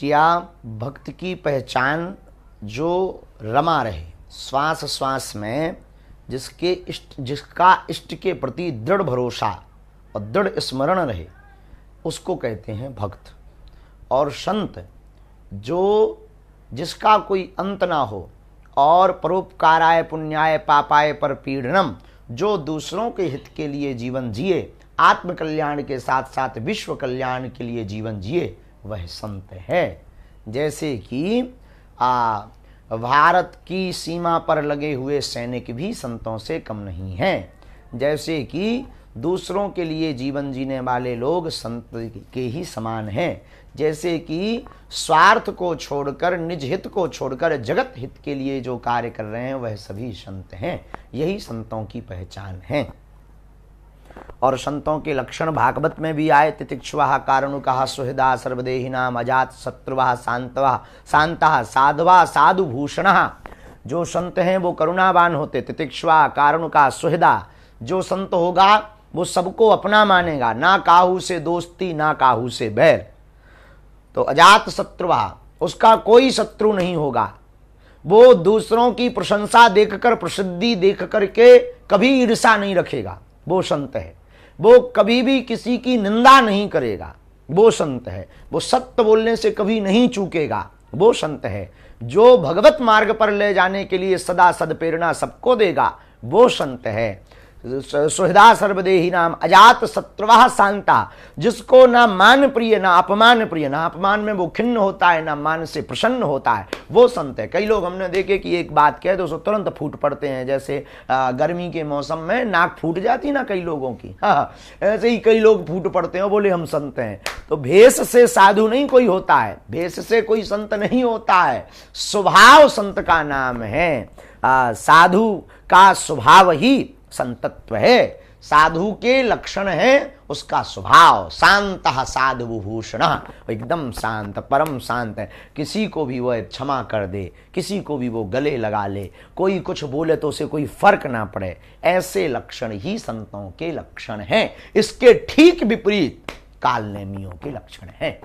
बिटिया, भक्त की पहचान जो रमा रहे, श्वास श्वास में जिसका इष्ट के प्रति दृढ़ भरोसा और दृढ़ स्मरण रहे, उसको कहते हैं भक्त। और संत जिसका कोई अंत ना हो और परोपकाराय पुण्याय पापाय पर पीड़नम, जो दूसरों के हित के लिए जीवन जिए, आत्म कल्याण के साथ साथ विश्व कल्याण के लिए जीवन जिए, वह संत है। जैसे कि भारत की सीमा पर लगे हुए सैनिक भी संतों से कम नहीं हैं। जैसे कि दूसरों के लिए जीवन जीने वाले लोग संत के ही समान हैं। जैसे कि स्वार्थ को छोड़कर, निज हित को छोड़कर जगत हित के लिए जो कार्य कर रहे हैं, वह सभी संत हैं। यही संतों की पहचान है। और संतों के लक्षण भागवत में भी आए। तितिक्षुवः कारुणिकः सुहृदा सर्वदेहिनां अजात शत्रुवः शांतः साधवा साधुभूषणः। जो संत हैं वो करुणावान होते। तितिक्षुवा कारुणिका सुहृदा, जो संत होगा वो सबको अपना मानेगा, ना काहू से दोस्ती ना काहू से बैर। तो अजात शत्रुवः, उसका कोई शत्रु नहीं होगा। वो दूसरों की प्रशंसा देखकर, प्रसिद्धि देख करके कभी ईर्ष्या नहीं रखेगा, वो संत है। वो कभी भी किसी की निंदा नहीं करेगा, वो संत है। वो सत्य बोलने से कभी नहीं चूकेगा, वो संत है। जो भगवत मार्ग पर ले जाने के लिए सदा सदप्रेरणा सबको देगा, वो संत है। सुहृदा सर्वदेहिनां अजात शत्रुवः शांता, जिसको ना मान प्रिय ना अपमान प्रिय, ना अपमान में वो खिन्न होता है ना मान से प्रसन्न होता है, वो संत है। कई लोग हमने देखे कि एक बात कहे तो तुरंत फूट पड़ते हैं। जैसे गर्मी के मौसम में नाक फूट जाती ना कई लोगों की, हाँ, ऐसे ही कई लोग फूट पड़ते हैं, बोले हम संत हैं। तो भेष से साधु नहीं कोई होता है, भेष से कोई संत नहीं होता है। स्वभाव संत का नाम है। साधु का स्वभाव ही संतत्व है। साधु के लक्षण है उसका स्वभाव। शांत साधु भूषण, एकदम शांत, परम शांत है। किसी को भी वह क्षमा कर दे, किसी को भी वो गले लगा ले, कोई कुछ बोले तो उसे कोई फर्क ना पड़े। ऐसे लक्षण ही संतों के लक्षण हैं। इसके ठीक विपरीत कालनेमियों के लक्षण हैं।